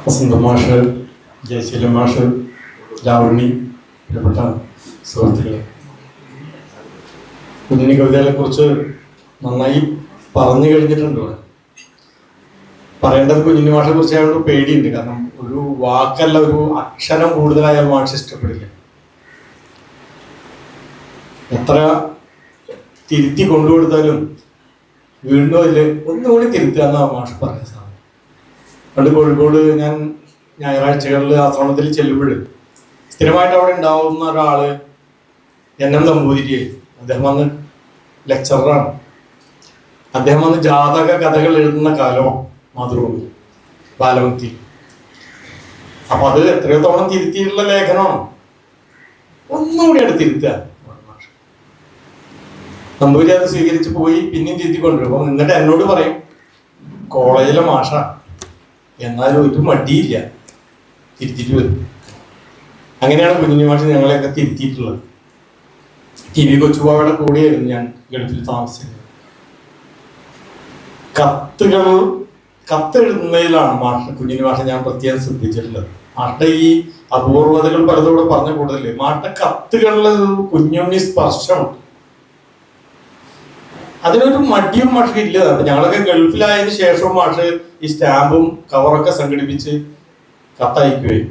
വസന്ത മാഷ്, ജയശീലൻ മാഷ്, ലാവണി, പ്രിയപ്പെട്ട സുഹൃത്തുക്കളെ, കുഞ്ഞിനി കവിതകളെ കുറിച്ച് നന്നായി പറഞ്ഞു കഴിഞ്ഞിട്ടുണ്ട്. പറയേണ്ടത് കുഞ്ഞിനി മാഷെ കുറിച്ച് അയാൾക്ക് പേടിയുണ്ട്. കാരണം ഒരു വാക്കല്ല, ഒരു അക്ഷരം കൂടുതലായാൽ മാഷ് ഇഷ്ടപ്പെടില്ല. എത്ര തിരുത്തി കൊണ്ടുകൊടുത്താലും വീണ്ടും അതിൽ ഒന്നുകൂടി തിരുത്തുക എന്നാണ് മാഷ് പറഞ്ഞ സാധനം. പണ്ട് കോഴിക്കോട് ഞാൻ ഞായറാഴ്ചകളിൽ ആശ്രമത്തിൽ ചെല്ലുമ്പോൾ സ്ഥിരമായിട്ട് അവിടെ ഉണ്ടാവുന്ന ഒരാള് NM നമ്പൂതിരി. അദ്ദേഹം വന്ന് ലെക്ചറാണ്. അദ്ദേഹം വന്ന് ജാതക കഥകൾ എഴുതുന്ന കാലവും മാതൃഭൂമി ബാലമുക്തി. അപ്പൊ അത് എത്രയോ തവണ തിരുത്തിയിട്ടുള്ള ലേഖനമാണ്. ഒന്നുകൂടി അവിടെ തിരുത്തുക. നമ്പൂരി അത് സ്വീകരിച്ച് പോയി പിന്നെയും തിരുത്തിക്കൊണ്ടിരും. അപ്പൊ എന്നിട്ട് എന്നോട് പറയും, കോളേജിലെ മാഷ, എന്നാലും ഒരു മടിയില്ല, തിരുത്തിട്ട് വരും. അങ്ങനെയാണ് കുഞ്ഞിനി മാഷ് ഞങ്ങളെയൊക്കെ തിരുത്തിയിട്ടുള്ളത്. TV കൊച്ചുബാവയുടെ കൂടെയായിരുന്നു ഞാൻ ഗൾഫിൽ താമസിച്ചത്. കത്തെഴുതുന്നതിലാണ് കുഞ്ഞിനി മാഷ ഞാൻ പ്രത്യേകം ശ്രദ്ധിച്ചിട്ടുള്ളത്. മാഷയുടെ ഈ അപൂർവതകൾ പലതോടെ പറഞ്ഞ കൂടുതൽ മാഷയുടെ കത്തുകളിൽ കുഞ്ഞുണ്ണി സ്പർശമുണ്ട്. അതിനൊരു മടിയും മാഷ് ഇല്ല. ഞങ്ങളൊക്കെ ഗൾഫിലായതിനു ശേഷവും മാഷ് ഈ സ്റ്റാമ്പും കവറൊക്കെ സംഘടിപ്പിച്ച് കത്തയക്കുകയും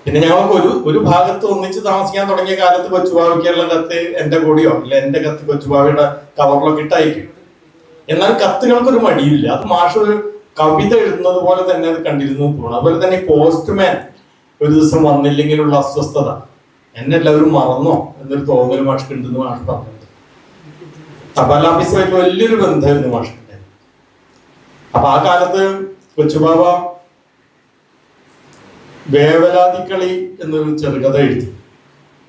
പിന്നെ ഞങ്ങൾക്ക് ഒരു ഭാഗത്ത് ഒന്നിച്ച് താമസിക്കാൻ തുടങ്ങിയ കാലത്ത് കൊച്ചുബാവയ്ക്കുള്ള കത്ത് എന്റെ കൂടിയോ അല്ല എന്റെ കത്ത് കൊച്ചുബാവയുടെ കവറിലൊക്കെ ഇട്ട് അയക്കും. എന്നാൽ കത്തുകൾക്കൊരു മടിയില്ല. അത് മാഷ് ഒരു കവിത എഴുതുന്നത് പോലെ തന്നെ അത് കണ്ടിരുന്നു തോന്നുന്നു. അതുപോലെ തന്നെ പോസ്റ്റ്മാൻ ഒരു ദിവസം വന്നില്ലെങ്കിലുള്ള അസ്വസ്ഥത, എന്നെ എല്ലാവരും മറന്നോ എന്നൊരു തോന്നൽ മാഷ്ക്ക് ഉണ്ടെന്ന് മാഷ് പറഞ്ഞത്. തപാൽ ഓഫീസുമായിട്ട് വലിയൊരു ബന്ധമായിരുന്നു മാഷിന്റെ. അപ്പൊ ആ കാലത്ത് കൊച്ചുബാവ വേവലാതിക്കളി എന്നൊരു ചെറുകഥ എഴുതി.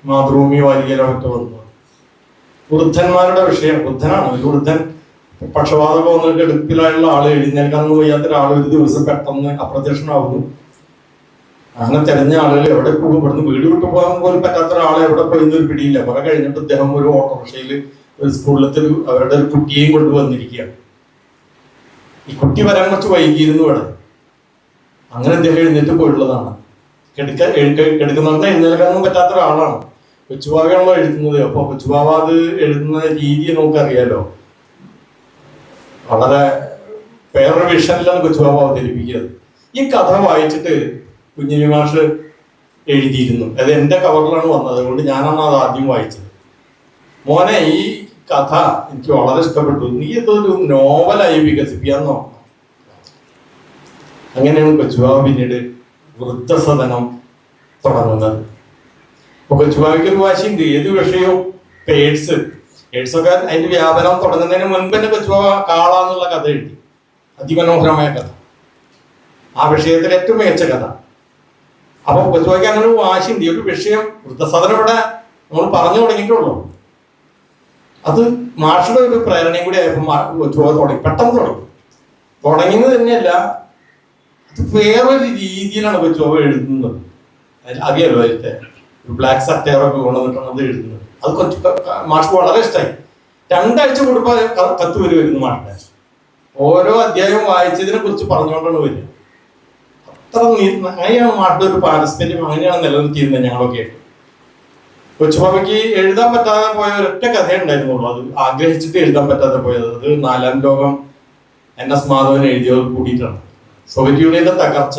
മാതൃഭൂമി വാരികയിലൊക്കെ വന്നു. വൃദ്ധന്മാരുടെ വിഷയം. വൃദ്ധനാണ്, ഒരു വൃദ്ധൻ പക്ഷപാതം വന്നിട്ട് എടുപ്പിലായുള്ള ആള്, എഴുന്നേൽക്കാനൊന്നും വയ്യാത്ത ഒരാൾ ഒരു ദിവസം പെട്ടെന്ന് അപ്രത്യക്ഷനാവുന്നു. അങ്ങനെ തെരഞ്ഞ ആളുകൾ എവിടെ പോകും, ഇവിടുന്ന് വീട് വിട്ടു പോകാൻ പോലും പറ്റാത്ത ഒരാളെ എവിടെ പോയെന്നൊരു പിടിയില്ല. കുറെ കഴിഞ്ഞിട്ട് അദ്ദേഹം ഒരു ഓട്ടോറിക്ഷയിൽ ഒരു സ്കൂളിലത്തെ അവരുടെ ഒരു കുട്ടിയെയും കൊണ്ടുവന്നിരിക്കുകയാണ്. ഈ കുട്ടി വരാൻ കുറച്ച് വൈകിയിരുന്നു ഇവിടെ. അങ്ങനെ അദ്ദേഹം എഴുന്നേറ്റ് പോയിട്ടുള്ളതാണ്. കിടക്കുന്ന എഴുന്നേൽക്കാനൊന്നും പറ്റാത്ത ഒരാളാണ്. കൊച്ചുബാവയാണല്ലോ എഴുതുന്നത്. അപ്പൊ കൊച്ചുബാവ അത് എഴുതുന്ന രീതി നമുക്കറിയാലോ. വളരെ വേറൊരു വിഷനിലാണ് കൊച്ചുബാവ അവതരിപ്പിക്കുന്നത്. ഈ കഥ വായിച്ചിട്ട് കുഞ്ഞിനി മാഷ് എഴുതിയിരുന്നു. അത് എന്റെ കവറിലാണ് വന്നത്. അതുകൊണ്ട് ഞാനാണ് അത് ആദ്യം വായിച്ചത്. മോനെ, ഈ കഥ എനിക്ക് വളരെ ഇഷ്ടപ്പെട്ടു. നീ ഇതൊരു നോവലായി വികസിപ്പിക്കാൻ നോക്കണം. അങ്ങനെയാണ് കൊച്ചുബാവ പിന്നീട് വൃദ്ധസദനം തുടങ്ങുന്നത്. അപ്പൊ കൊച്ചുബാവയ്ക്ക് ഒരു വാശിയുണ്ട്. ഏത് വിഷയവും എയ്ഡ്സൊക്കെ അതിന്റെ വ്യാപനം തുടങ്ങുന്നതിന് മുൻപ് തന്നെ കൊച്ചുബാവ കാളാന്നുള്ള കഥ എഴുതി. അതിമനോഹരമായ കഥ, ആ വിഷയത്തിൽ ഏറ്റവും മികച്ച കഥ. അപ്പൊ കൊച്ചുബാവയ്ക്ക് അങ്ങനെ ഒരു വാശിയുണ്ട്. ഒരു വിഷയം വൃദ്ധസദനം ഇവിടെ നമ്മൾ പറഞ്ഞു തുടങ്ങിയിട്ടുള്ളൂ. അത് മാഷയുടെ ഒരു പ്രേരണയും കൂടി ആയപ്പോൾ പെട്ടെന്ന് തുടങ്ങിയത് തന്നെയല്ല, അത് വേറൊരു രീതിയിലാണ് കൊച്ചുബാവ എഴുതുന്നത്. അറിയാലോ, അതിലത്തെ ഒരു ബ്ലാക്ക് സറ്റയറൊക്കെ കൊണ്ടുവന്നിട്ടാണ് അത് എഴുതുന്നത്. അത് മാഷ് വളരെ ഇഷ്ടമായി. 2 ആഴ്ച കൂടുമ്പോൾ കത്ത് വരുമായിരുന്നു മാഷിന്റെ. ഓരോ അധ്യായവും വായിച്ചതിനെ കുറിച്ച് പറഞ്ഞുകൊണ്ടാണ് വരിക. അത്ര അങ്ങനെയാണ് മാഷിന്റെ ഒരു പാരസ്പര്യം, അങ്ങനെയാണ് നിലനിർത്തിയിരുന്നത് ഞങ്ങളൊക്കെ. കൊച്ചുബാവയ്ക്ക് എഴുതാൻ പറ്റാതെ പോയ ഒരൊറ്റ കഥയെ ഉണ്ടായിരുന്നുള്ളൂ. അത് ആഗ്രഹിച്ചിട്ട് എഴുതാൻ പറ്റാതെ പോയത്. അത് 4-ാം ലോകം NS മാധവൻ എഴുതിയവർ കൂടിയിട്ടാണ്. സോവിയറ്റ് യൂണിയന്റെ തകർച്ച.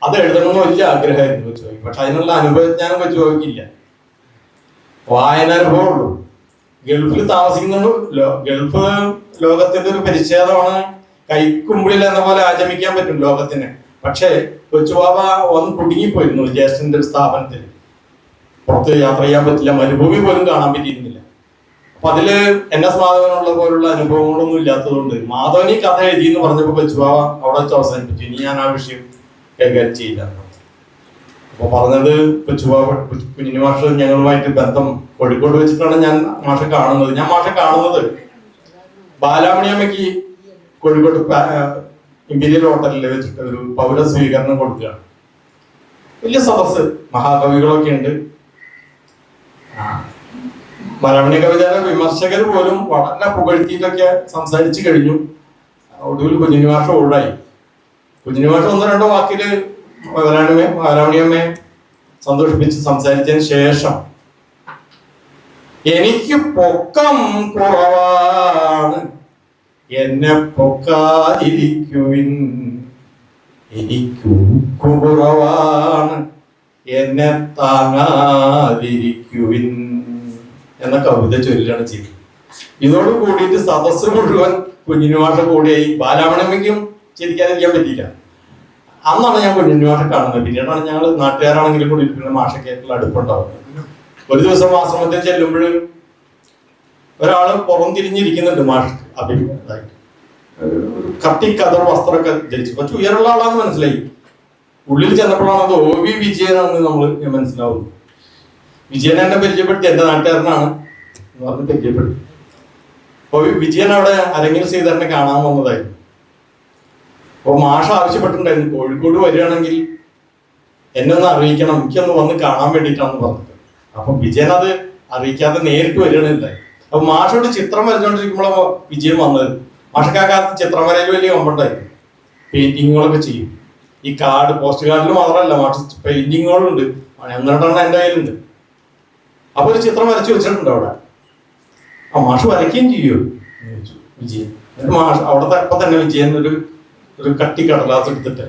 അത് എഴുതണമെന്ന് വലിയ ആഗ്രഹമായിരുന്നു കൊച്ചുബാവയ്ക്ക്. പക്ഷെ അതിനുള്ള അനുഭവജ്ഞാനം കൊച്ചുബാവയ്ക്കില്ല. വായനാനുഭവം ഉള്ളൂ. ഗൾഫിൽ താമസിക്കുന്നുണ്ട്. ഗൾഫ് ലോകത്തിന്റെ ഒരു പരിച്ഛേദമാണ്. കൈക്കുമ്പിളിൽ എന്ന പോലെ ആചമിക്കാൻ പറ്റും ലോകത്തിന്. പക്ഷെ കൊച്ചുബാവ ഒന്ന് കുടുങ്ങിപ്പോയിരുന്നു ജ്യേഷ്ഠന്റെ ഒരു സ്ഥാപനത്തിൽ. പുറത്ത് യാത്ര ചെയ്യാൻ പറ്റില്ല, മരുഭൂമി പോലും കാണാൻ പറ്റിയിരുന്നില്ല. അപ്പൊ അതില് NS മാധവനുള്ള പോലുള്ള അനുഭവങ്ങളൊന്നും ഇല്ലാത്തതുകൊണ്ട് മാധവൻ ഈ കഥ എഴുതി എന്ന് പറഞ്ഞപ്പോ കൊച്ചുബാവ അവിടെ വെച്ച് അവസാനിപ്പിച്ചു. ഇനി ഞാൻ ആ വിഷയം കൈകാര്യം ചെയ്യില്ല. അപ്പൊ പറഞ്ഞത് കൊച്ചുബാവ കുഞ്ഞിനി മാഷ് ഞങ്ങളുമായിട്ട് ബന്ധം കോഴിക്കോട് വെച്ചിട്ടാണ് ഞാൻ മാഷെ കാണുന്നത്. ഞാൻ മാഷെ കാണുന്നത് ബാലാമണിയമ്മയ്ക്ക് കോഴിക്കോട് ഇമ്പീരിയൽ ഹോട്ടലിൽ വെച്ചിട്ട് ഒരു പൗര സ്വീകരണം കൊടുക്കുകയാണ്. വലിയ സദസ്, മഹാകവികളൊക്കെ ഉണ്ട്. മലയാളി കവിതയുടെ വിമർശകർ പോലും വളരെ പുകഴ്ത്തിയിട്ടൊക്കെ സംസാരിച്ചു കഴിഞ്ഞു. ഒടുവിൽ കുഞ്ഞിനി മാഷ് ഒഴിവായി. കുഞ്ഞിനി മാഷ് 1-2 വാക്കില് ബാലാമണിയമ്മയെ സന്തോഷിപ്പിച്ച് സംസാരിച്ചതിന് ശേഷം എനിക്ക് പൊക്കം കുറവാണ്, എന്നെ പൊക്കാതിരിക്കുവിൻ, എനിക്ക് കുറവാണ്, എന്നെ താങ്ങാതിരിക്കുവിൻ എന്ന കവിത ചൊല്ലാണ് ചെയ്തത്. ഇതോട് കൂടിയിട്ട് സദസ്സ് മുഴുവൻ കുഞ്ഞിനുമാഷ കൂടിയായി. ബാലാമണിയമ്മയ്ക്കും ചിരിക്കാതിരിക്കാൻ പറ്റിയില്ല. അന്നാണ് ഞാൻ കുഞ്ഞിനുമാഷ കാണുന്നത്. പിന്നീടാണ് ഞങ്ങൾ നാട്ടുകാരാണെങ്കിലും കൂടി ഇരിക്കുന്ന മാഷക്കായിട്ടുള്ള അടുപ്പുണ്ടാവുന്നത്. ഒരു ദിവസം ആശ്രമത്തിൽ ചെല്ലുമ്പോൾ ഒരാള് പുറം തിരിഞ്ഞിരിക്കുന്നുണ്ട് മാഷ് അഭിപ്രായമായിട്ട്. കത്തിക്കതർ വസ്ത്രമൊക്കെ ധരിച്ചു, കുറച്ച് ഉയരമുള്ള ആളാന്ന് മനസ്സിലായി. ഉള്ളിൽ ചെന്നപ്പോഴാണ് അത് OV വിജയനാണെന്ന് ഞാൻ മനസ്സിലാവുന്നു. വിജയൻ എന്നെ പരിചയപ്പെടുത്തി, എന്റെ നാട്ടുകാരനാണ് എന്ന് പറഞ്ഞ് പരിചയപ്പെടുത്തി. OV വിജയൻ അവിടെ അരങ്ങിൽ ശ്രീധരനെ കാണാൻ വന്നതായിരുന്നു. അപ്പൊ മാഷ് ആവശ്യപ്പെട്ടിട്ടുണ്ടായിരുന്നു, കോഴിക്കോട് വരികയാണെങ്കിൽ എന്നെ ഒന്ന് അറിയിക്കണം, എനിക്കൊന്ന് വന്ന് കാണാൻ വേണ്ടിയിട്ടാണെന്ന് പറഞ്ഞത്. അപ്പൊ വിജയൻ അത് അറിയിക്കാതെ നേരിട്ട് വരികയാണില്ല. അപ്പൊ മാഷോട് ചിത്രം വരച്ചോണ്ടിരിക്കുമ്പോഴാണ് വിജയൻ വന്നത്. മാഷക്കാലത്ത് ചിത്രം വരയിൽ വലിയ കമ്പണ്ടായിരുന്നു. പെയിന്റിങ്ങുകളൊക്കെ ചെയ്യും. ഈ കാർഡ്, പോസ്റ്റ് കാർഡിൽ മാത്രമല്ല, മാഷ് പെയിന്റിങ്ങുകളുണ്ട്. എന്നിട്ടാണ് എൻ്റെ കയ്യിലുണ്ട്. അപ്പൊ ഒരു ചിത്രം വരച്ചു വെച്ചിട്ടുണ്ട് അവിടെ. ആ മാഷ് വരയ്ക്കുകയും ചെയ്യുമോ വിജയൻ? എന്നിട്ട് മാഷ് അവിടുത്തെ അപ്പൊ തന്നെ വിജയൻ ഒരു കട്ടി കടലാസ് എടുത്തിട്ട്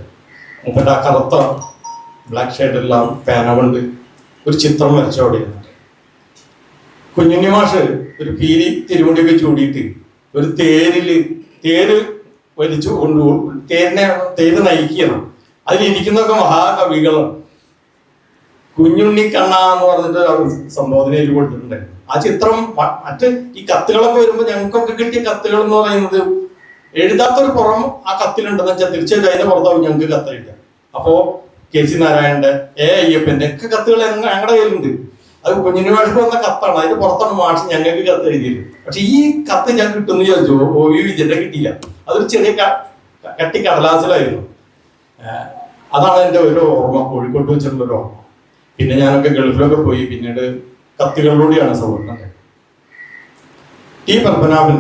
മുമ്പത്തെ ആ കറുത്ത ബ്ലാക്ക് ഷെയ്ഡെല്ലാം പേന കൊണ്ട് ഒരു ചിത്രം വരച്ചു അവിടെ ഇരുന്നിട്ട്. കുഞ്ഞുണ്ണി മാഷ് ഒരു പീലി തിരുമുടിയൊക്കെ ചൂടിയിട്ട് ഒരു തേര് വലിച്ചു കൊണ്ടുപോകും. തേര് നയിക്കണം. അതിലിരിക്കുന്നതൊക്കെ മഹാകവികളാണ്. കുഞ്ഞുണ്ണി കണ്ണ എന്ന് പറഞ്ഞിട്ട് സംബോധനയിൽ കൊടുത്തിട്ടുണ്ടായിരുന്നു. ആ ചിത്രം മറ്റ് ഈ കത്തുകളൊക്കെ വരുമ്പോൾ ഞങ്ങൾക്കൊക്കെ കിട്ടിയ കത്തുകൾ എന്ന് പറയുന്നത് എഴുതാത്തൊരു പുറം ആ കത്തിലുണ്ടെന്ന് വെച്ചാൽ തീർച്ചയായിട്ടും അതിന്റെ പുറത്താവും ഞങ്ങൾക്ക് കത്ത് എഴുതാം. അപ്പോ KC നാരായണന്റെ, അയ്യപ്പന്റെ ഒക്കെ കത്തുകൾ ഞങ്ങളുടെ കയ്യിലുണ്ട്. അത് കുഞ്ഞിന് മാഷ് വന്ന കത്താണ്, അതിന്റെ പുറത്താണ് മാഷ് ഞങ്ങൾക്ക് കത്ത് എഴുതിയത്. പക്ഷെ ഈ കത്ത് ഞാൻ കിട്ടുമെന്ന് ചോദിച്ചു, OV വിജയന്റെ കിട്ടിയില്ല. അതൊരു ചെറിയ കട്ടി കടലാസിലായിരുന്നു. അതാണ് എൻ്റെ ഒരു ഓർമ്മ, കോഴിക്കോട്ട് വെച്ചിട്ടുള്ള ഒരു ഓർമ്മ. പിന്നെ ഞാനൊക്കെ ഗൾഫിലൊക്കെ പോയി പിന്നീട് കത്തുകളിലൂടെയാണ് സൗഹൃദം. T. പത്മനാഭൻ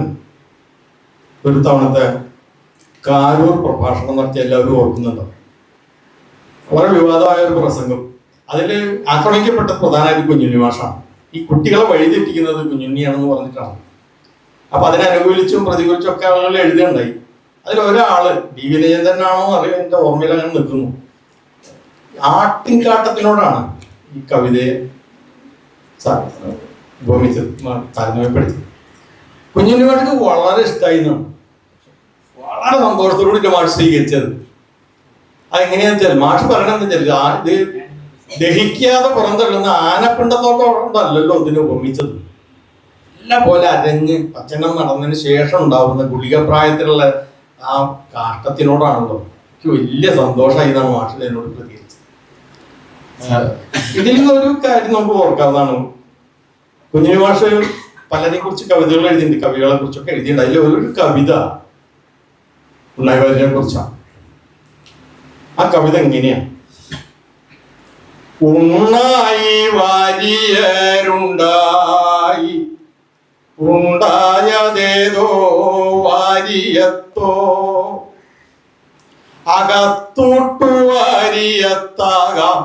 ഒരു തവണത്തെ കാരൂർ പ്രഭാഷണം നടത്തി എല്ലാവരും ഓർക്കുന്നുണ്ടോ? വളരെ വിവാദമായ ഒരു പ്രസംഗം. അതിൽ ആക്രമിക്കപ്പെട്ട പ്രധാനമായിട്ട് കുഞ്ഞുണ്ണി മാഷാണ്. ഈ കുട്ടികളെ വഴിതെറ്റിക്കുന്നത് കുഞ്ഞുണ്ണിയാണെന്ന് പറഞ്ഞിട്ടാണ്. അപ്പൊ അതിനെ അനുകൂലിച്ചും പ്രതികൂലിച്ചും ഒക്കെ ആളുകൾ എഴുതുകയുണ്ടായി. അതിലൊരാള് DV വിനയേന്ദ്രനാണോ അറിയാം, എന്റെ ഓർമ്മയിൽ അങ്ങനെ നിൽക്കുന്നു. ആട്ടിൻകാട്ടത്തിനോടാണ് ഈ കവിതയെ താരതമ്യപ്പെടുത്തി. കുഞ്ഞുണ്ണിമാർക്ക് വളരെ ഇഷ്ടമായിരുന്നു. വളരെ സന്തോഷത്തോടുകൂടി മാഷ് സ്വീകരിച്ചത്. അതെങ്ങനെയാന്ന് വെച്ചാൽ മാഷ് പറയണെന്ന് വെച്ചാൽ ഇത് ദഹിക്കാതെ പുറന്തള്ളുന്ന ആനപ്പിണ്ടത്തോട്ടല്ലല്ലോ ഇതിനെ ഉപമിച്ചത്. എല്ലാം പോലെ അരഞ്ഞ് പച്ചനം നടന്നതിന് ശേഷം ഉണ്ടാവുന്ന ഗുളികപ്രായത്തിലുള്ള ആ കാഷ്ടത്തിനോടാണല്ലോ. എനിക്ക് വലിയ സന്തോഷമായി എന്നാണ് മാഷ് എന്നോട് പ്രതികരിച്ചത്. ഇതിൽ നിന്നൊരു കാര്യം നമുക്ക് ഓർക്കാവുന്നതാണ്. കുഞ്ഞുണ്ണി മാഷ് പലരെ കുറിച്ച് കവിതകൾ എഴുതിയിട്ടുണ്ട്, കവികളെ കുറിച്ചൊക്കെ എഴുതിയിട്ടുണ്ട്. അതിൽ ഒരു കവിത ഉണ്ണായിവാര്യനെ കുറിച്ചാണ്. ആ കവിത എങ്ങനെയാണ്? ഉണ്ണായി വാരിയരുണ്ടായി, ഉണ്ടായതേതോ വാരിയത്തോ, അകത്തോട്ടു വാരിയത്താകാം,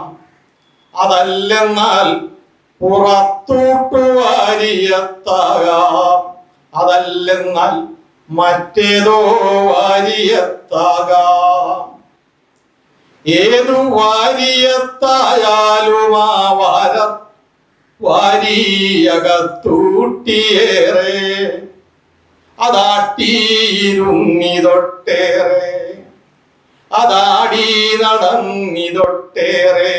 അതല്ലെന്നാൽ പുറത്തോട്ടു വാരിയത്താകാം, അതല്ലെന്നാൽ മറ്റേതോ വാരിയത്താകാം. ഏതു വാരിയത്തായാലും ആ വാരിയകത്തൂട്ടിയേറെ, അതാട്ടിയിരുന്നിതൊട്ടേറെ, അതാടി നടന്നിതൊട്ടേറെ,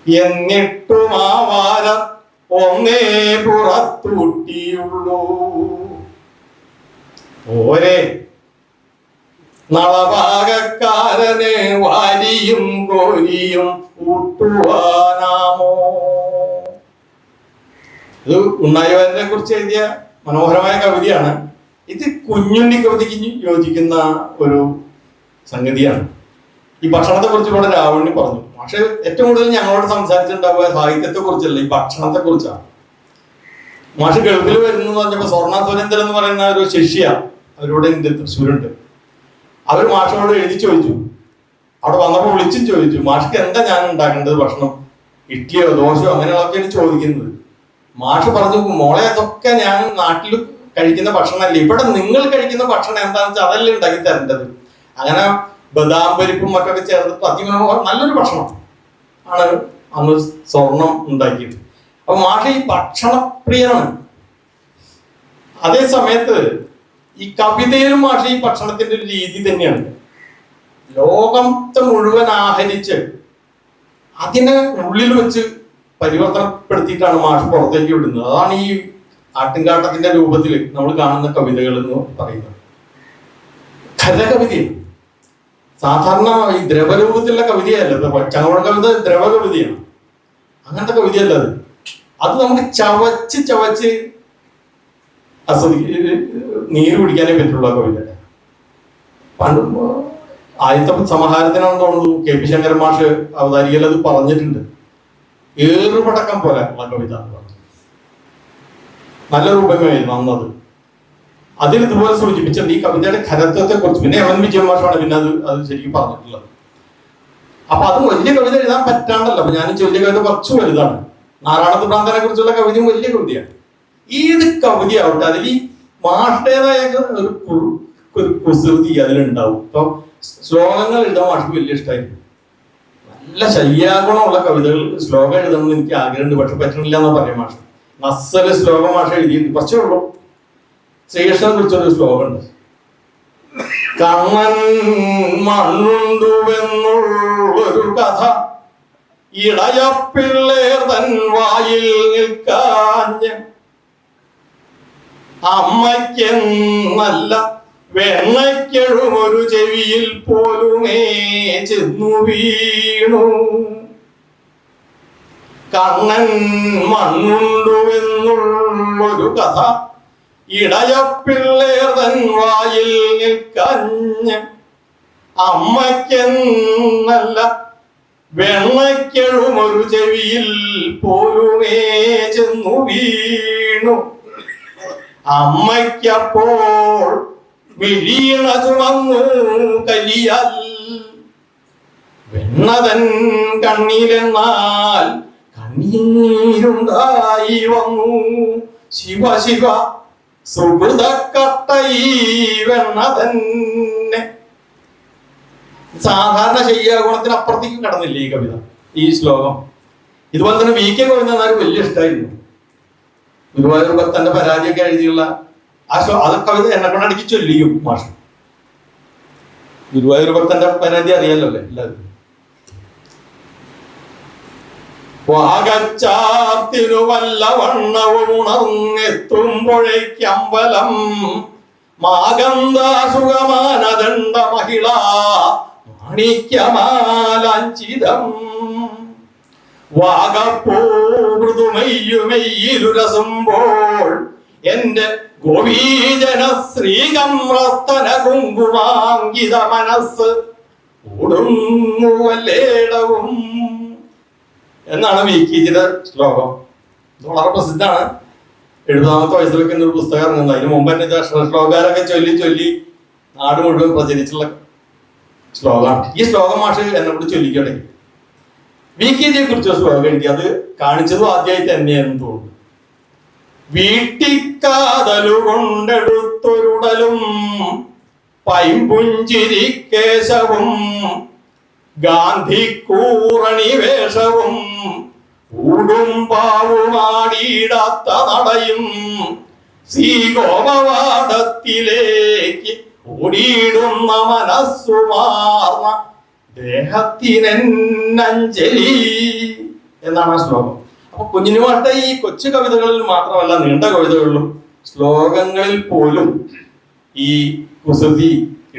എന്നിട്ടും ആ വാര ഒന്നേ പുറത്തൂട്ടിയുള്ളൂ. ഓരേ നളഭാഗക്കാരനെ വാരിയും കോരിയും കൂട്ടുവാനാമോ? ഇത് ഉണ്ണായിവാര്യനെ കുറിച്ച് എഴുതിയ മനോഹരമായ കവിതയാണ്. ഇത് കുഞ്ഞുണ്ണി കവിതയ്ക്ക് യോജിക്കുന്ന ഒരു സംഗതിയാണ്. ഈ ഭക്ഷണത്തെ കുറിച്ച് ഇവിടെ രാവണി പറഞ്ഞു. പക്ഷെ ഏറ്റവും കൂടുതൽ ഞങ്ങളോട് സംസാരിച്ചിട്ടുണ്ടാവുക സാഹിത്യത്തെ കുറിച്ചല്ല, ഈ ഭക്ഷണത്തെ കുറിച്ചാണ്. മാഷ് ഗൾഫിൽ വരുന്നു പറഞ്ഞപ്പോ സ്വർണ്ണ സുരേന്ദ്രൻ എന്ന് പറയുന്ന ഒരു ശിഷ്യ അവരോട് ഉണ്ട്, തൃശ്ശൂരുണ്ട്. അവർ മാഷോട് എഴുതി ചോദിച്ചു, അവിടെ വന്നപ്പോൾ വിളിച്ചും ചോദിച്ചു, മാഷ്ക്ക് എന്താ ഞാൻ ഉണ്ടാക്കേണ്ടത് ഭക്ഷണം, ഇഡ്ഡലിയോ ദോശയോ അങ്ങനെയുള്ളതൊക്കെയാണ് ചോദിക്കുന്നത്. മാഷ് പറഞ്ഞു, മോളെ അതൊക്കെ ഞാൻ നാട്ടിൽ കഴിക്കുന്ന ഭക്ഷണമല്ല, ഇവിടെ നിങ്ങൾ കഴിക്കുന്ന ഭക്ഷണം എന്താണെന്ന് വെച്ചാൽ അതല്ലേ ഉണ്ടാക്കി തരേണ്ടത്. അങ്ങനെ ബദാം പരിപ്പും മറ്റൊക്കെ ചേർത്തിട്ട് അതിമനോഹരം നല്ലൊരു ഭക്ഷണം ആണ് അന്ന് സ്വർണം ഉണ്ടാക്കിയത്. അപ്പൊ മാഷ് ഈ ഭക്ഷണപ്രിയനാണ്. അതേ സമയത്ത് ഈ കവിതയിലും മാഷ് ഈ ഭക്ഷണത്തിന്റെ ഒരു രീതി തന്നെയാണ്. ലോകത്തെ മുഴുവൻ ആഹരിച്ച് അതിനെ ഉള്ളിൽ വെച്ച് പരിവർത്തനപ്പെടുത്തിയിട്ടാണ് മാഷ് പുറത്തേക്ക് വിടുന്നത്. അതാണ് ഈ ആട്ടിൻകാട്ടത്തിന്റെ രൂപത്തിൽ നമ്മൾ കാണുന്ന കവിതകൾ എന്ന് പറയുന്നത്. ഖരകവിതയാണ്. സാധാരണ ഈ ദ്രവരൂപത്തിലുള്ള കവിതയല്ല. ചങ്ങോഴ കവിത ദ്രവകവിതയാണ്. അങ്ങനത്തെ കവിതയല്ല അത്. അത് നമുക്ക് ചവച്ച് ചവച്ച് നീര് കുടിക്കാനേ പറ്റുള്ള കവിത. പണ്ട് ആദ്യത്തെ സമാഹാരത്തിനാണെന്ന് തോന്നുന്നു കെ.പി. ശങ്കരൻ മാഷ് അവതാരികയിൽ അത് പറഞ്ഞിട്ടുണ്ട്. ഏറുപടക്കം പോലെ ഉള്ള കവിത എന്ന് പറഞ്ഞു. നല്ല രൂപമായിരുന്നു അന്നത്. അതിൽ ഇതുപോലെ സൂചിപ്പിച്ചിട്ടുണ്ട് ഈ കവിതയുടെ ഖരത്വത്തെ കുറിച്ച്. പിന്നെ എം.എൻ. വിജയൻ മാഷാണ് പിന്നെ അത് ശരിക്കും പറഞ്ഞിട്ടുള്ളത്. അപ്പൊ അത് വലിയ കവിത എഴുതാൻ പറ്റാണ്ടല്ലോ. അപ്പൊ ഞാൻ ചൊല്ലിയ കവിത കുറച്ച് വലുതാണ്. നാരായണ പ്രാന്തനെ കുറിച്ചുള്ള കവിതയും വലിയ കവിതയാണ്. ഏത് കവിതയാവട്ടെ അതിൽ ഈ മാഷുടേതായ ഒരു കുസൃതി അതിലുണ്ടാവും. ഇപ്പൊ ശ്ലോകങ്ങൾ എഴുതാൻ മാഷക്ക് വലിയ ഇഷ്ടമായിരുന്നു. നല്ല ശയ്യാഗുണമുള്ള കവിതകൾ ശ്ലോകം എഴുതണമെന്ന് എനിക്ക് ആഗ്രഹമുണ്ട്, പക്ഷെ പറ്റണില്ല എന്ന് പറയാം. മാഷ് നസ്സല് ശ്ലോകം മാഷ എഴുതിയിട്ടുണ്ട്. കുറച്ചേ ഉള്ളൂ. ശ്രീകൃഷ്ണനെ കുറിച്ചൊരു ശ്ലോകം ഉണ്ട്. കണ്ണൻ മണ്ണുണ്ടുവെന്നുള്ളൊരു കഥ ഇളയപ്പിള്ളേർ തൻ വായിൽ നിൽക്കാഞ്ഞ അമ്മയ്ക്കെന്നല്ല വെണ്ണയ്ക്കെഴുമൊരു ചെവിയിൽ പോലുമേ ചെന്നു വീണു. കണ്ണൻ മണ്ണുണ്ടുവെന്നുള്ളൊരു കഥ ഇടയപ്പിള്ളേർ തൻ വായിൽ നിൽക്കഞ്ഞ അമ്മയ്ക്കെന്നല്ല വെണ്ണയ്ക്കെഴുമൊരു ചെവിയിൽ പോലുമേ ചെന്നു വീണു. അമ്മയ്ക്കപ്പോൾ വിഴീണ ചുമന്നു കലിയാൽ വെണ്ണതൻ കണ്ണിലെന്നാൽ കണ്ണീരുണ്ടായി വന്നു. ശിവ ശിവ സുഹൃതക്കട്ടൈ വെണ്ണ തന്നെ. സാധാരണ ശയ്യാഗുണത്തിന് അപ്പുറത്തേക്ക് കടന്നില്ല ഈ കവിത, ഈ ശ്ലോകം. ഇതുപോലെ തന്നെ വി.കെ. ഗോവിന്ദനാർ വലിയ ഇഷ്ടമായിരുന്നു. ഗുരുവായൂർ ഭക്തന്റെ പരാതിയൊക്കെ എഴുതിയുള്ള ആ അത് കവിത എന്നെ കൊണ്ടടിക്ക് ചൊല്ലിയും മാഷ്. ഗുരുവായൂർ ഭക്തന്റെ പരാതി അറിയാലോ അല്ലേ എല്ലാവരും. വാഗച്ചാർത്തിനു വല്ല വണ്ണവും ഉണർന്നെത്തുമ്പോഴേക്കമ്പലം മാഗന്ധാസുഖമാനദണ്ഡ മഹിള മാണിക്യമാലാഞ്ചിതം വാഗപ്പൂ മൃദുമയ്യുമെയ്യിലുരസുമ്പോൾ എന്റെ ഗോപീജന ശ്രീകമ്രസ്തന കുങ്കുമാങ്കിത മനസ്സ് ഓടുന്നുവല്ലേടവും എന്നാണ് വി.കെ.ജിയുടെ ശ്ലോകം. വളരെ പ്രസിദ്ധമാണ്. 70ാമത്തെ വയസ്സിലൊക്കെ ഒരു പുസ്തകം ഇറങ്ങുന്നത്. അതിന് മുമ്പ് തന്നെ ശ്ലോകാരൊക്കെ ചൊല്ലി ചൊല്ലി നാട് മുഴുവൻ പ്രചരിച്ചുള്ള ശ്ലോകമാണ്. ഈ ശ്ലോകം മാഷ് എന്നെ കൂടി ചൊല്ലിക്കട്ടെ. വി.കെ.ജിയെ കുറിച്ച് ശ്ലോകം എഴുതി അത് കാണിച്ചതും ആദ്യമായിട്ട് തന്നെയാണെന്ന് തോന്നുന്നു. വീട്ടിക്കാതലുകൊണ്ടെടുത്തൊരുടലും പൈമ്പുഞ്ചിരി കേശവും ഗാന്ധിക്കൂറണി വേഷവും ൂടുംപാവുമാടിയിടാത്ത നടയും ശ്രീഗോപവാടത്തിലേക്ക് ഓടിയിടുന്ന മനസ്സുമാർന്ന ദേഹത്തിനഞ്ജലി എന്നാണ് ആ ശ്ലോകം. അപ്പൊ കുഞ്ഞിനുമാട്ട ഈ കൊച്ചു കവിതകളിൽ മാത്രമല്ല നീണ്ട കവിതകളിലും ശ്ലോകങ്ങളിൽ പോലും ഈ കുസൃതി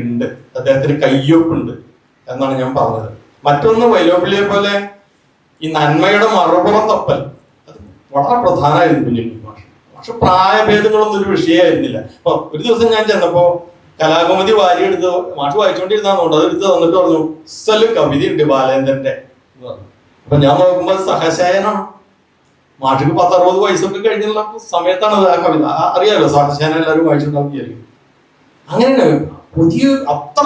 ഉണ്ട്, അദ്ദേഹത്തിന് കയ്യൊപ്പുണ്ട് എന്നാണ് ഞാൻ പറഞ്ഞത്. മറ്റൊന്ന് വൈലോപ്പിള്ളിയെ പോലെ ഈ നന്മയുടെ മറുപുറം തപ്പൽ അത് വളരെ പ്രധാനമായിരുന്നു കുഞ്ഞുണ്ണി മാഷ്. പക്ഷെ പ്രായഭേദങ്ങളൊന്നും ഒരു വിഷയമായിരുന്നില്ല. അപ്പൊ ഒരു ദിവസം ഞാൻ ചെന്നപ്പോ കലാകൗമുദി വാരി എടുത്ത് മാഷ് വായിച്ചുകൊണ്ടിരുന്നതുകൊണ്ട് അത് എടുത്ത് തന്നിട്ട് പറഞ്ഞു, സ്ഥല കവിത ഉണ്ട് ബാലേന്ദ്രന്റെ എന്ന് പറഞ്ഞു. അപ്പൊ ഞാൻ നോക്കുമ്പോൾ സഹശയനാണ്. മാഷിക്ക് 10-60 വയസ്സൊക്കെ കഴിഞ്ഞുള്ള സമയത്താണ് ആ കവിത. അറിയാലോ, സഹശയനം എല്ലാവരും വായിച്ചിട്ടുണ്ടാവും. അങ്ങനെയാണ് പുതിയ അത്ര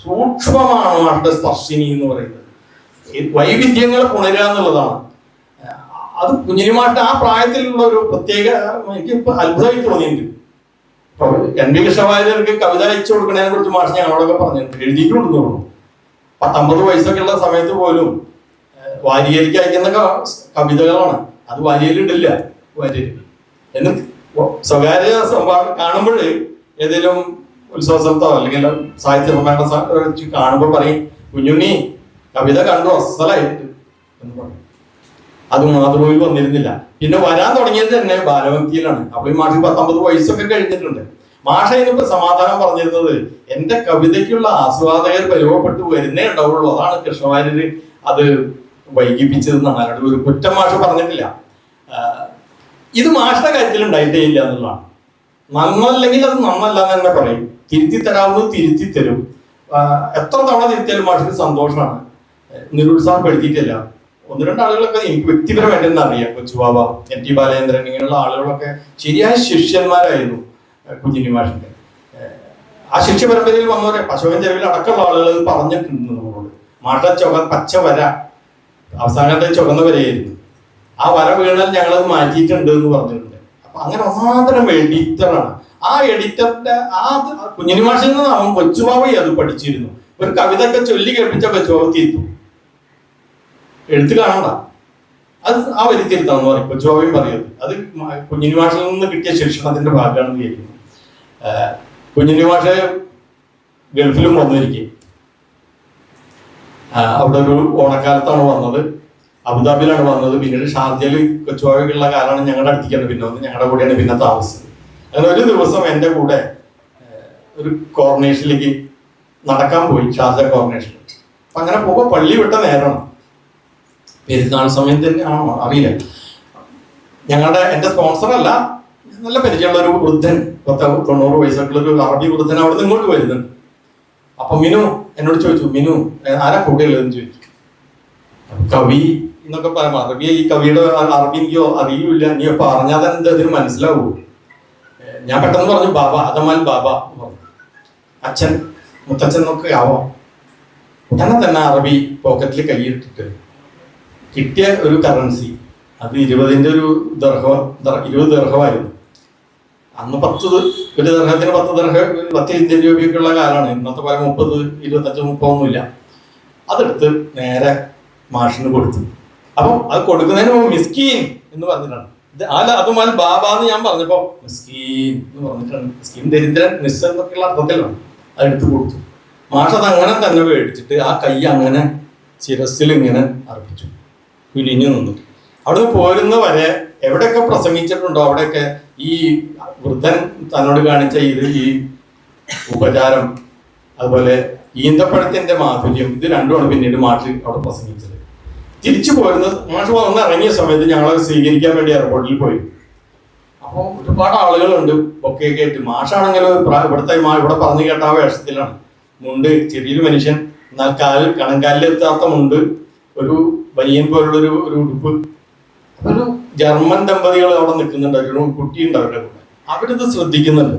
സൂക്ഷ്മമാണ് മാഷുടെ സ്പർശിനി എന്ന് പറയുന്നത്. വൈവിധ്യങ്ങൾ പുണരുക എന്നുള്ളതാണ്. അത് കുഞ്ഞിനി മാഷുടെ ആ പ്രായത്തിലുള്ള ഒരു പ്രത്യേക എനിക്ക് ഇപ്പൊ അത്ഭുതമായി തോന്നിയിട്ടുണ്ട്. എൻ വി കൃഷ്ണവാര്യർക്ക് കവിത അയച്ചു കൊടുക്കുന്നതിനെ കുറിച്ച് മാഷ് ഞങ്ങളോടൊക്കെ പറഞ്ഞിട്ടുണ്ട്. എഴുതിയിട്ട് കൊടുക്കുന്നുള്ളൂ. 19 വയസ്സൊക്കെ ഉള്ള സമയത്ത് പോലും വാരികയിലേക്ക് അയക്കുന്ന കവിതകളാണ്. അത് വാരികയിലിടില്ല. വാരികയിൽ എന്ന് സ്വകാര്യ സംഭാഷണം കാണുമ്പോൾ ഏതെങ്കിലും ഉത്സവ സ്ഥലത്തോ അല്ലെങ്കിൽ സാഹിത്യ സമ്മേളനം കാണുമ്പോൾ പറയും, കുഞ്ഞുണ്ണി കവിത കണ്ടു അസലായിട്ട് എന്ന് പറയും. അത് മാതൃഭൂമിയിൽ വന്നിരുന്നില്ല. പിന്നെ വരാൻ തുടങ്ങിയത് തന്നെ ബാലഭക്തിയിലാണ്. അപ്പോൾ ഈ മാഷ് 19 വയസ്സൊക്കെ കഴിഞ്ഞിട്ടുണ്ട്. മാഷ ഇന്നിപ്പോ സമാധാനം പറഞ്ഞിരുന്നത് എന്റെ കവിതയ്ക്കുള്ള ആസ്വാദകർ പരിവപ്പെട്ടു വരുന്നേ ഉണ്ടാവുള്ളൂ. അതാണ് കൃഷ്ണവാര്യര് അത് വൈകിപ്പിച്ചതെന്നാണ്. അല്ലാണ്ട് ഒരു കുറ്റം മാഷ് പറഞ്ഞിട്ടില്ല. ഇത് മാഷയുടെ കാര്യത്തിൽ ഉണ്ടായിട്ടേ ഇല്ല എന്നുള്ളതാണ്. നന്നല്ലെങ്കിൽ അത് നന്നല്ല എന്ന് തന്നെ പറയും. തിരുത്തി തരാവുന്നത് തിരുത്തി തരും. എത്ര തവണ തിരുത്തിയാലും മാഷിന് സന്തോഷമാണ്. നിരുത്സാഹപ്പെടുത്തിയിട്ടില്ല. 1-2 ആളുകളൊക്കെ എനിക്ക് വ്യക്തിപരമായിട്ട് അറിയാം. കൊച്ചുബാബ, എൻ ടി ബാലേന്ദ്രൻ, ഇങ്ങനെയുള്ള ആളുകളൊക്കെ ശരിയായ ശിഷ്യന്മാരായിരുന്നു കുഞ്ഞിനി മാഷിന്റെ. ആ ശിഷ്യ പരമ്പരയിൽ വന്നവരെ അശോകൻ ചെരുവിൽ അടക്കമുള്ള ആളുകൾ പറഞ്ഞിട്ടുണ്ട് നമ്മളോട്. മാഷ പച്ച വര അവസാനത്തെ ചുവന്ന വരയായിരുന്നു. ആ വര വീണാൽ ഞങ്ങളത് മാറ്റിയിട്ടുണ്ട് എന്ന് പറഞ്ഞിട്ടുണ്ട്. അപ്പൊ അങ്ങനെ ഒന്നാന്തരം എഡിറ്ററാണ്. ആ എഡിറ്ററിന്റെ ആ കുഞ്ഞിനി മാഷിൽ നിന്ന് അവൻ കൊച്ചുബാബയെ അത് പഠിച്ചിരുന്നു. ഒരു കവിത ഒക്കെ ചൊല്ലി കേൾപ്പിച്ച കൊച്ചുബാബ തീർത്തു. എഴുത്ത് കാണണ്ട, അത് ആ വരി തിരുത്താന്ന് പറയും. കൊച്ചുബാബയും പറയുന്നത് അത് കുഞ്ഞിനി മാഷിൽ നിന്ന് കിട്ടിയ ശിക്ഷണത്തിന്റെ ഭാഗമാണെന്ന് വിചാരിക്കുന്നു. കുഞ്ഞിനി മാഷ് ഗൾഫിലും വന്നിരിക്കും. അവിടെ ഒരു ഓണക്കാലത്താണ് വന്നത്. അബുദാബിയിലാണ് വന്നത്. പിന്നീട് ഷാർജയിൽ കൊച്ചുബാബയ്ക്കുള്ള കാലമാണ് ഞങ്ങളുടെ അടുത്തേക്കാണ് പിന്നെ വന്നത്. ഞങ്ങളുടെ കൂടെയാണ് പിന്നെ താമസിച്ചത്. അങ്ങനെ ഒരു ദിവസം എൻ്റെ കൂടെ ഒരു കോർണേഷനിലേക്ക് നടക്കാൻ പോയി, ഷാർജ കോർണേഷനിൽ. അപ്പൊ അങ്ങനെ പോകുമ്പോൾ പള്ളി വിട്ട നേരമാണ്. പെരുന്നാൾ സമയം തന്നെ ആണോ അറിയില്ല. എൻ്റെ സ്പോൺസറല്ല, നല്ല പരിചയമുള്ള ഒരു വൃദ്ധൻ, 90 വയസ്സൊക്കെയുള്ള ഒരു അറബി വൃദ്ധൻ അവിടെ നിന്ന് ഇങ്ങോട്ട് വരുന്നുണ്ട്. അപ്പൊ മിനു എന്നോട് ചോദിച്ചു, മിനു ആരാ കൂടെയുള്ളതെന്ന് ചോദിച്ചു. കവി എന്നൊക്കെ പറയാം. അറബി, ഈ കവിയുടെ അറബി എനിക്കോ അറിയില്ല, നീ പറഞ്ഞാൽ തന്നെ അതിന് മനസ്സിലാവൂ. ഞാൻ പെട്ടെന്ന് പറഞ്ഞു ബാബ, അതമാൽ ബാബ പറഞ്ഞു. അച്ഛൻ, മുത്തച്ഛൻ എന്നൊക്കെ ആവാം. ഉടനെ തന്നെ അറബി പോക്കറ്റിൽ കൈയിട്ടിട്ട് കിട്ടിയ ഒരു കറൻസി, അത് 20 ഒരു ദർഹം, 20 ദർഹമായിരുന്നു. അന്ന് 10 ഒരു ദർഹത്തിന് 10 ഇന്ത്യൻ രൂപയൊക്കെയുള്ള കാലമാണ്. ഇന്നത്തെ പോലെ 30, 25, 30 ഒന്നുമില്ല. അതെടുത്ത് നേരെ മാഷിന് കൊടുത്തു. അപ്പം അത് കൊടുക്കുന്നതിന് മുമ്പ് മിസ്കീൻ എന്ന് പറഞ്ഞിട്ടാണ്. അതുമാൽ ബാബ എന്ന് ഞാൻ പറഞ്ഞപ്പോ മിസ്കീൻ എന്ന് പറഞ്ഞിട്ടാണ്. മിസ്കീൻ ദരിദ്രൻ, മിസ് എന്നൊക്കെയുള്ള അർത്ഥത്തിലാണ്. അതെടുത്ത് കൊടുത്തു. മാഷ് അത് അങ്ങനെ തന്നെ മേടിച്ചിട്ട് ആ കൈ അങ്ങനെ ശിരസിൽ ഇങ്ങനെ അർപ്പിച്ചു, കുനിഞ്ഞു നിന്നു. അവിടുന്ന് പോരുന്ന വരെ എവിടെയൊക്കെ പ്രസംഗിച്ചിട്ടുണ്ടോ അവിടെയൊക്കെ ഈ വൃദ്ധൻ തന്നോട് കാണിച്ച ഈ ഉപചാരം, അതുപോലെ ഈന്തപ്പഴത്തിന്റെ മാധുര്യം, ഇത് രണ്ടുമാണ് പിന്നീട് മാഷ് അവിടെ പ്രസംഗിച്ചത്. തിരിച്ചു പോരുന്നത് മാഷ് വന്ന് ഇറങ്ങിയ സമയത്ത് ഞങ്ങളെ സ്വീകരിക്കാൻ വേണ്ടി എയർപോർട്ടിൽ പോയി. അപ്പോൾ ഒരുപാട് ആളുകളുണ്ട് ഒക്കെ ആയിട്ട്. മാഷാണെങ്കിലും ഇവിടെ പറഞ്ഞു കേട്ട ആ വേഷത്തിലാണ്. മുണ്ട്, ചെറിയൊരു മനുഷ്യൻ, എന്നാൽ കണങ്കാലിലെത്താത്ത മുണ്ട്, ഒരു ബനിയൻ പോലുള്ളൊരു ഉടുപ്പ്. ഒരു ജർമ്മൻ ദമ്പതികൾ അവിടെ നിൽക്കുന്നുണ്ട്, ഒരു കുട്ടിയുണ്ട് അവരുടെ കൂടെ. അവരിത് ശ്രദ്ധിക്കുന്നുണ്ട്.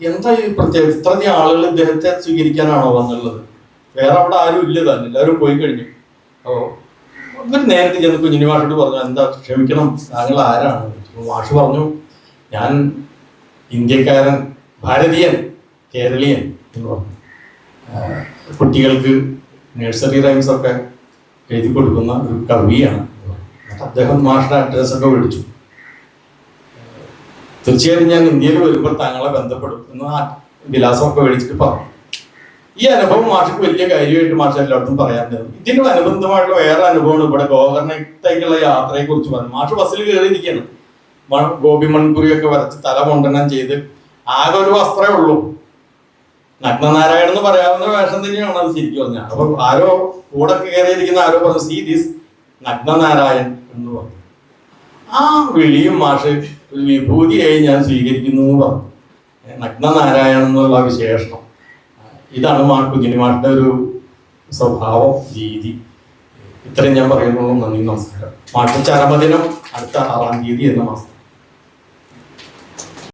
എന്താ ഈ പ്രത്യേക ഇത്രയധികം ആളുകൾ ഇദ്ദേഹത്തെ സ്വീകരിക്കാനാണോ വന്നുള്ളത്? വേറെ അവിടെ ആരും ഇല്ല തന്നെ, എല്ലാവരും പോയി കഴിഞ്ഞു. അപ്പോൾ ഇവർ നേരത്തെ ചെന്ന് കുഞ്ഞിനി മാഷോട് പറഞ്ഞു, എന്താ ക്ഷമിക്കണം, താങ്കൾ ആരാണ്? മാഷ് പറഞ്ഞു, ഞാൻ ഇന്ത്യക്കാരൻ, ഭാരതീയൻ, കേരളീയൻ എന്ന് പറഞ്ഞു. കുട്ടികൾക്ക് നഴ്സറി റൈംസ് ഒക്കെ എഴുതി കൊടുക്കുന്ന ഒരു കവിയാണ്. അദ്ദേഹം മാഷുടെ അഡ്രസ്സൊക്കെ വിളിച്ചു. തീർച്ചയായിട്ടും ഞാൻ ഇന്ത്യയിൽ വരുമ്പോൾ താങ്കളെ ബന്ധപ്പെടും എന്ന് ആ വിലാസമൊക്കെ മേടിച്ചിട്ട് പറഞ്ഞു. ഈ അനുഭവം മാഷിക്ക് വലിയ കാര്യമായിട്ട് മാഷ് എല്ലായിടത്തും പറയാറുണ്ട്. ഇതിന് അനുബന്ധമായിട്ടുള്ള വേറെ അനുഭവമാണ് ഇവിടെ ഗോകർണത്തേക്കുള്ള യാത്രയെ കുറിച്ച് പറഞ്ഞു. മാഷ് ബസ്സിൽ കയറിയിരിക്കുകയാണ്. ഗോപി മൺകുറിയൊക്കെ വരച്ച് തല കൊണ്ടനം ചെയ്ത് ആകെ ഒരു വസ്ത്രമേ ഉള്ളൂ. നഗ്നനാരായണൻ എന്ന് പറയാവുന്ന വേഷം തന്നെയാണ് അത് ശരിക്കും പറഞ്ഞാൽ. അപ്പൊ ആരോ കൂടെ കയറിയിരിക്കുന്ന ആരോ പറഞ്ഞു, സീ ദിസ് നഗ്നനാരായൺ എന്ന് പറഞ്ഞു. ആ വിളിയും മാഷ് ഒരു വിഭൂതിയായി ഞാൻ സ്വീകരിക്കുന്നു എന്ന് പറഞ്ഞു. നഗ്നനാരായണൻ എന്നുള്ള വിശേഷണം ഇതാണ് കുഞ്ഞിനി മാഷിന്റെ ഒരു സ്വഭാവം, രീതി. ഇത്രയും ഞാൻ പറയുന്നുള്ളൂ. നന്ദി, നമസ്കാരം. മാഷ് ചരമദിനം അടുത്ത 6-ാം തീയതി എന്ന മാസം.